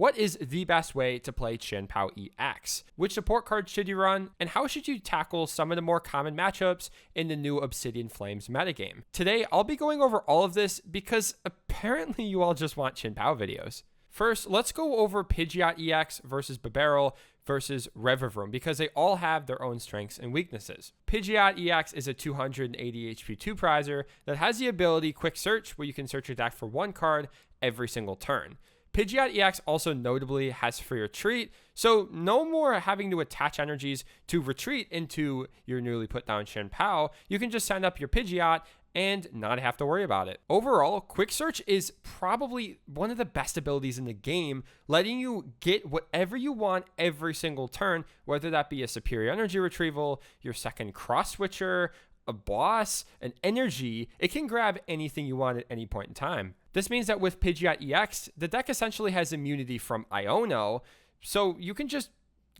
what is the best way to play Chien-Pao EX? Which support cards should you run? And how should you tackle some of the more common matchups in the new Obsidian Flames metagame? Today, I'll be going over all of this because apparently you all just want Chien-Pao videos. First, let's go over Pidgeot EX versus Bibarel versus Revavroom because they all have their own strengths and weaknesses. Pidgeot EX is a 280 HP 2-prizer that has the ability Quick Search, where you can search your deck for one card every single turn. Pidgeot EX also notably has free retreat, so no more having to attach energies to retreat into your newly put down Chien-Pao. You can just send up your Pidgeot and not have to worry about it. Overall, Quick Search is probably one of the best abilities in the game, letting you get whatever you want every single turn, whether that be a superior energy retrieval, your second cross switcher, a boss, an energy. It can grab anything you want at any point in time. This means that with Pidgeot EX, the deck essentially has immunity from Iono, so you can just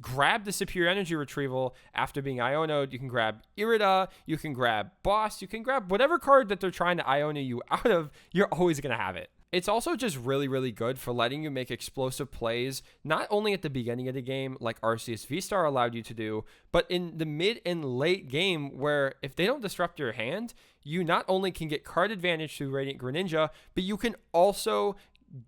grab the superior energy retrieval after being Iono'd. You can grab Irida, you can grab Boss, you can grab whatever card that they're trying to Iono you out of, you're always going to have it. It's also just really, really good for letting you make explosive plays, not only at the beginning of the game, like Arceus V-Star allowed you to do, but in the mid and late game, where if they don't disrupt your hand, you not only can get card advantage through Radiant Greninja, but you can also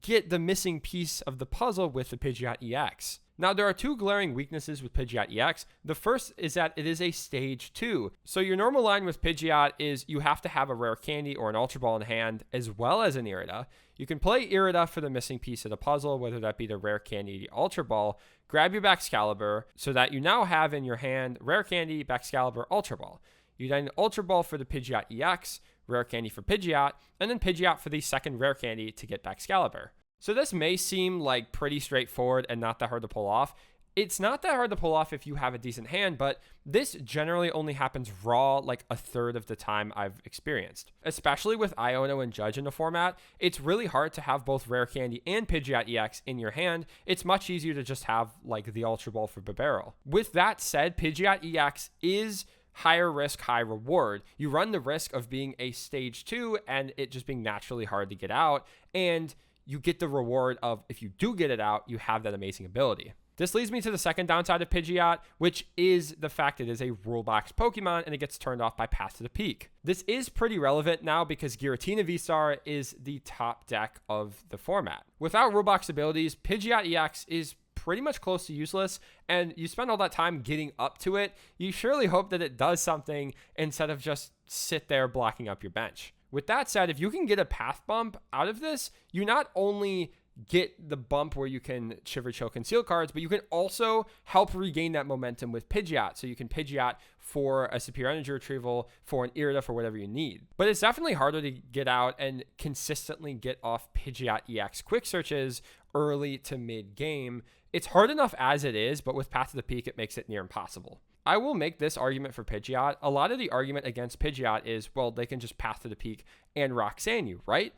get the missing piece of the puzzle with the Pidgeot EX. Now, there are two glaring weaknesses with Pidgeot EX. The first is that it is a stage 2. So your normal line with Pidgeot is you have to have a rare candy or an Ultra Ball in hand, as well as an Irida. You can play Irida for the missing piece of the puzzle, whether that be the rare candy, the Ultra Ball. Grab your Baxcalibur so that you now have in your hand rare candy, Baxcalibur, Ultra Ball. You then Ultra Ball for the Pidgeot EX, rare candy for Pidgeot, and then Pidgeot for the second rare candy to get Baxcalibur. So this may seem like pretty straightforward and not that hard to pull off. It's not that hard to pull off if you have a decent hand, but this generally only happens raw like a third of the time I've experienced. Especially with Iono and Judge in the format, it's really hard to have both Rare Candy and Pidgeot EX in your hand. It's much easier to just have like the Ultra Ball for Bibarel. With that said, Pidgeot EX is higher risk, high reward. You run the risk of being a stage 2 and it just being naturally hard to get out, and you get the reward of, if you do get it out, you have that amazing ability. This leads me to the second downside of Pidgeot, which is the fact it is a rule box Pokemon and it gets turned off by Path to the Peak. This is pretty relevant now because Giratina V-Star is the top deck of the format. Without rule box abilities, Pidgeot EX is pretty much close to useless, and you spend all that time getting up to it, you surely hope that it does something instead of just sit there blocking up your bench. With that said, if you can get a path bump out of this, you not only get the bump where you can Shiver Chill Conceal cards, but you can also help regain that momentum with Pidgeot. So you can Pidgeot for a superior energy retrieval, for an Irida, for whatever you need. But it's definitely harder to get out and consistently get off Pidgeot EX quick searches early to mid game. It's hard enough as it is, but with Path to the Peak, it makes it near impossible. I will make this argument for Pidgeot. A lot of the argument against Pidgeot is, well, they can just Path to the Peak and Roxanne you, right?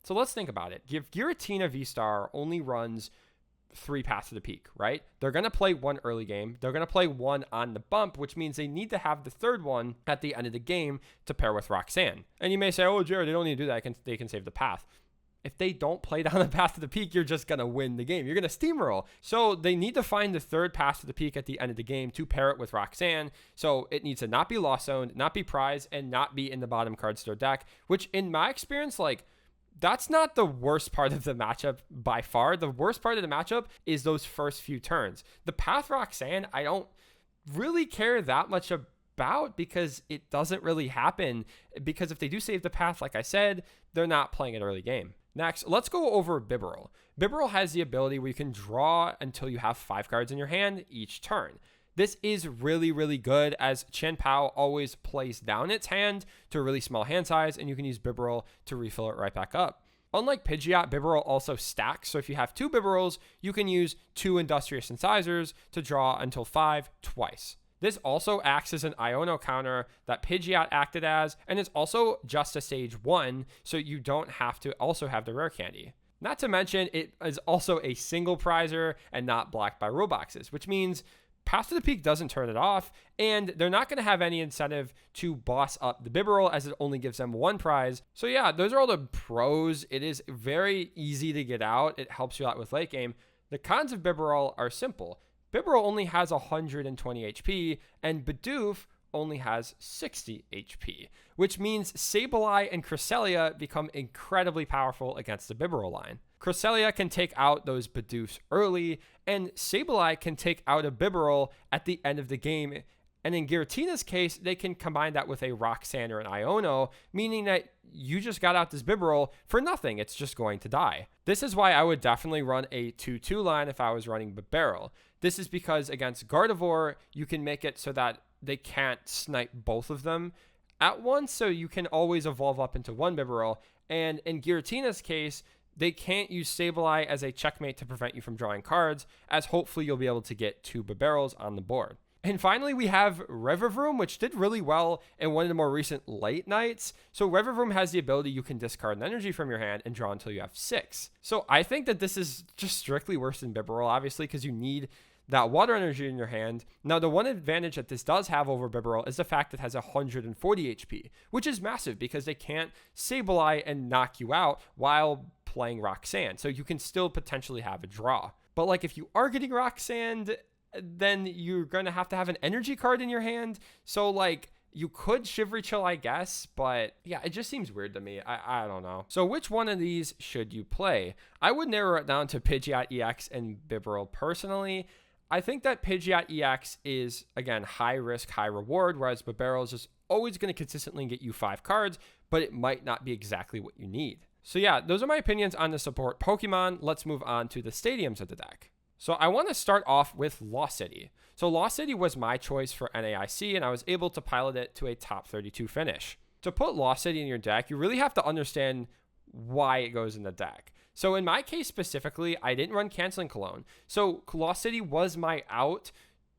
So let's think about it. If Giratina V-Star only runs 3 Paths to the Peak, right? They're going to play 1 early game. They're going to play 1 on the bump, which means they need to have the third one at the end of the game to pair with Roxanne. And you may say, oh, Jared, they don't need to do that. They can save the path. If they don't play down the Path to the Peak, you're just going to win the game. You're going to steamroll. So they need to find the third Path to the Peak at the end of the game to pair it with Roxanne. So it needs to not be Lost Zone, not be Prize, and not be in the bottom card store deck, which in my experience, like, that's not the worst part of the matchup by far. The worst part of the matchup is those first few turns. The Path Roxanne, I don't really care that much about because it doesn't really happen. Because if they do save the path, like I said, they're not playing an early game. Next, let's go over Bibarel. Bibarel has the ability where you can draw until you have 5 cards in your hand each turn. This is really, really good as Chien-Pao always plays down its hand to a really small hand size, and you can use Bibarel to refill it right back up. Unlike Pidgeot, Bibarel also stacks, so if you have 2 Bibarels, you can use 2 Industrious Incisors to draw until 5 twice. This also acts as an Iono counter that Pidgeot acted as, and it's also just a stage 1, so you don't have to also have the rare candy. Not to mention, it is also a single prizer and not blocked by rule boxes, which means Path to the Peak doesn't turn it off, and they're not going to have any incentive to boss up the Bibarel as it only gives them 1 prize. So yeah, those are all the pros. It is very easy to get out. It helps you out with late game. The cons of Bibarel are simple. Bibarel only has 120 HP, and Bidoof only has 60 HP, which means Sableye and Cresselia become incredibly powerful against the Bibarel line. Cresselia can take out those Bidoofs early, and Sableye can take out a Bibarel at the end of the game. And in Giratina's case, they can combine that with a Roxanne or an Iono, meaning that you just got out this Bibarel for nothing. It's just going to die. This is why I would definitely run a 2-2 line if I was running Bibarel. This is because against Gardevoir, you can make it so that they can't snipe both of them at once, so you can always evolve up into one Bibarel. And in Giratina's case, they can't use Sableye as a checkmate to prevent you from drawing cards, as hopefully you'll be able to get 2 Bibarels on the board. And finally, we have Revavroom, which did really well in one of the more recent late nights. So Revavroom has the ability you can discard an energy from your hand and draw until you have 6. So I think that this is just strictly worse than Bibarel, obviously, because you need that water energy in your hand. Now, the one advantage that this does have over Bibarel is the fact that it has 140 HP, which is massive because they can't Sableye and knock you out while playing Roxanne. So you can still potentially have a draw. But like if you are getting Roxanne, then you're going to have an energy card in your hand. So like you could Shivery Chill, I guess, but yeah, it just seems weird to me. I don't know. So which one of these should you play? I would narrow it down to Pidgeot EX and Bibarel personally. I think that Pidgeot EX is, again, high risk, high reward, whereas Bibarel is just always going to consistently get you 5 cards, but it might not be exactly what you need. So yeah, those are my opinions on the support Pokemon. Let's move on to the stadiums of the deck. So I want to start off with Lost City. So Lost City was my choice for NAIC, and I was able to pilot it to a top 32 finish. To put Lost City in your deck, you really have to understand why it goes in the deck. So in my case specifically, I didn't run Canceling Cologne. So Lost City was my out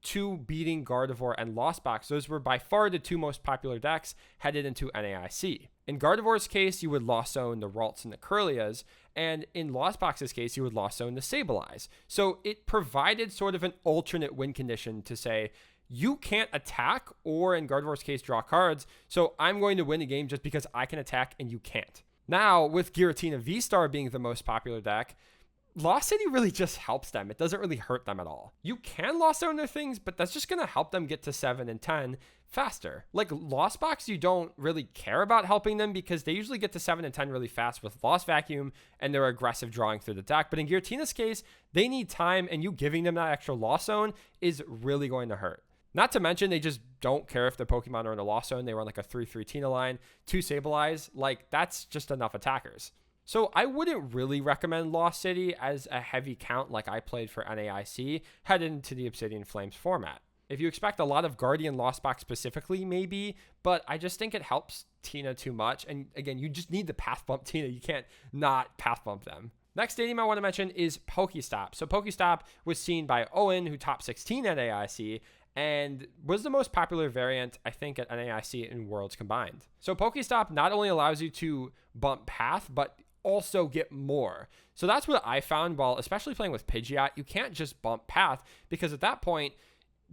to beating Gardevoir and Lost Box. Those were by far the 2 most popular decks headed into NAIC. In Gardevoir's case, you would Lost Zone the Ralts and the Kirlias, and in Lost Box's case, you would Lost Zone the Sableyes. So it provided sort of an alternate win condition to say, you can't attack, or in Gardevoir's case, draw cards, so I'm going to win the game just because I can attack and you can't. Now, with Giratina V-Star being the most popular deck, Lost City really just helps them. It doesn't really hurt them at all. You can Lost Zone their things, but that's just going to help them get to 7 and 10 faster. Like Lost Box, you don't really care about helping them because they usually get to 7 and 10 really fast with Lost Vacuum and their aggressive drawing through the deck. But in Giratina's case, they need time, and you giving them that extra Lost Zone is really going to hurt. Not to mention, they just don't care if their Pokemon are in a Lost Zone. They run like a 3-3 Tina line, 2 Sableyes. Like, that's just enough attackers. So I wouldn't really recommend Lost City as a heavy count like I played for NAIC headed into the Obsidian Flames format. If you expect a lot of Guardian Lost Box specifically, maybe, but I just think it helps Tina too much. And again, you just need the Path Bump Tina. You can't not Path Bump them. Next stadium I want to mention is Pokestop. So Pokestop was seen by Owen, who top 16 at NAIC, and was the most popular variant, I think, at NAIC and Worlds combined. So Pokestop not only allows you to bump Path, but also get more. So that's what I found while especially playing with Pidgeot. You can't just bump Path, because at that point,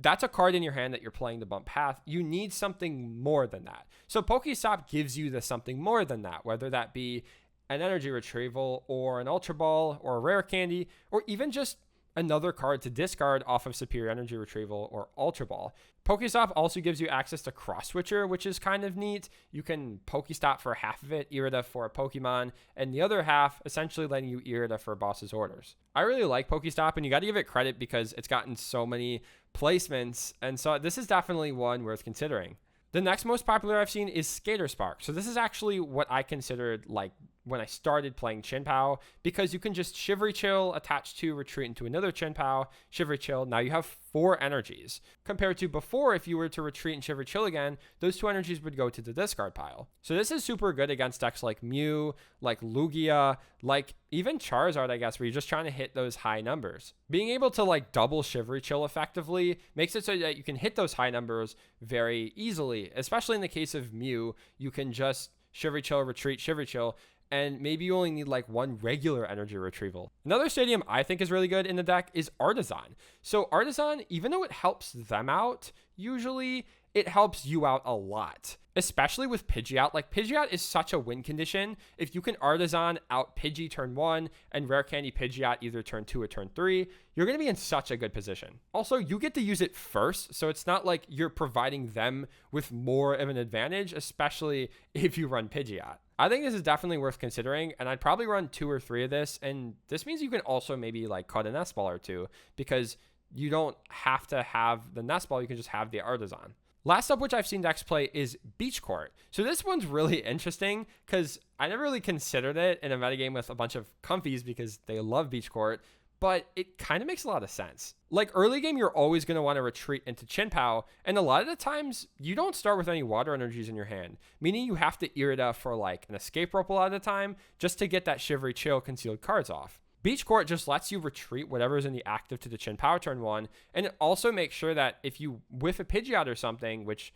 that's a card in your hand that you're playing to bump Path. You need something more than that. So Pokestop gives you the something more than that, whether that be an energy retrieval or an Ultra Ball or a rare candy, or even just another card to discard off of Superior Energy Retrieval or Ultra Ball. Pokestop also gives you access to Cross Switcher, which is kind of neat. You can Pokestop for half of it, Irida for a Pokemon, and the other half essentially letting you Irida for boss's orders. I really like Pokestop, and you got to give it credit because it's gotten so many placements, and so this is definitely one worth considering. The next most popular I've seen is Skater Spark. So this is actually what I considered like when I started playing Chien-Pao, because you can just Shivery Chill, attach to, retreat into another Chien-Pao, Shivery Chill. Now you have 4 energies. Compared to before, if you were to retreat and Shivery Chill again, those 2 energies would go to the discard pile. So this is super good against decks like Mew, like Lugia, like even Charizard, I guess, where you're just trying to hit those high numbers. Being able to like double Shivery Chill effectively makes it so that you can hit those high numbers very easily, especially in the case of Mew. You can just Shivery Chill, retreat, Shivery Chill, and maybe you only need like 1 regular energy retrieval. Another stadium I think is really good in the deck is Artisan. So Artisan, even though it helps them out, usually it helps you out a lot. especially with Pidgeot. Like, Pidgeot is such a win condition. If you can Artisan out Pidgey turn 1 and Rare Candy Pidgeot either turn 2 or turn 3, you're going to be in such a good position. Also, you get to use it first, so it's not like you're providing them with more of an advantage, especially if you run Pidgeot. I think this is definitely worth considering, and I'd probably run 2 or 3 of this, and this means you can also maybe like cut a Nest Ball or 2, because you don't have to have the Nest Ball, you can just have the Artisan. Last up, which I've seen decks play, is Beach Court. So this one's really interesting because I never really considered it in a metagame with a bunch of comfies because they love Beach Court, but it kind of makes a lot of sense. Like, early game, you're always going to want to retreat into Chien-Pao, and a lot of the times, you don't start with any water energies in your hand, meaning you have to Irida for like an escape rope a lot of the time just to get that Shivery Chill concealed cards off. Beach Court just lets you retreat whatever is in the active to the Chien-Pao turn 1, and it also makes sure that if you whiff a Pidgeot or something, which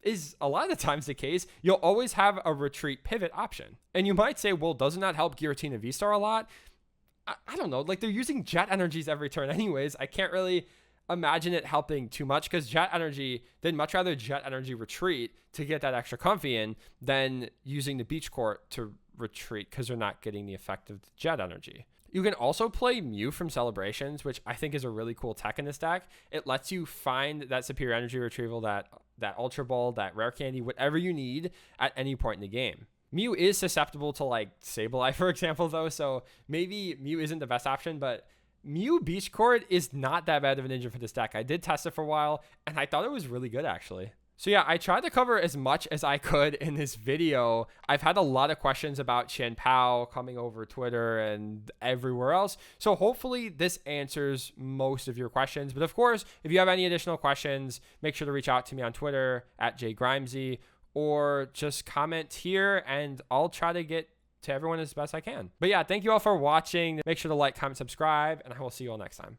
is a lot of the times the case, you'll always have a retreat pivot option. And you might say, well, doesn't that help Giratina V-Star a lot? I don't know. Like, they're using Jet Energies every turn anyways. I can't really imagine it helping too much because Jet Energy, they'd much rather Jet Energy retreat to get that extra comfy in than using the Beach Court to retreat because they're not getting the effect of the Jet Energy. You can also play Mew from Celebrations, which I think is a really cool tech in this deck. It lets you find that Superior Energy Retrieval, that Ultra Ball, that Rare Candy, whatever you need at any point in the game. Mew is susceptible to like Sableye, for example, though, so maybe Mew isn't the best option, but Mew Beach Court is not that bad of an engine for this deck. I did test it for a while, and I thought it was really good, actually. So yeah, I tried to cover as much as I could in this video. I've had a lot of questions about Chien-Pao coming over Twitter and everywhere else. So hopefully this answers most of your questions. But of course, if you have any additional questions, make sure to reach out to me on Twitter at JGrimesy or just comment here and I'll try to get to everyone as best I can. But yeah, thank you all for watching. Make sure to like, comment, subscribe, and I will see you all next time.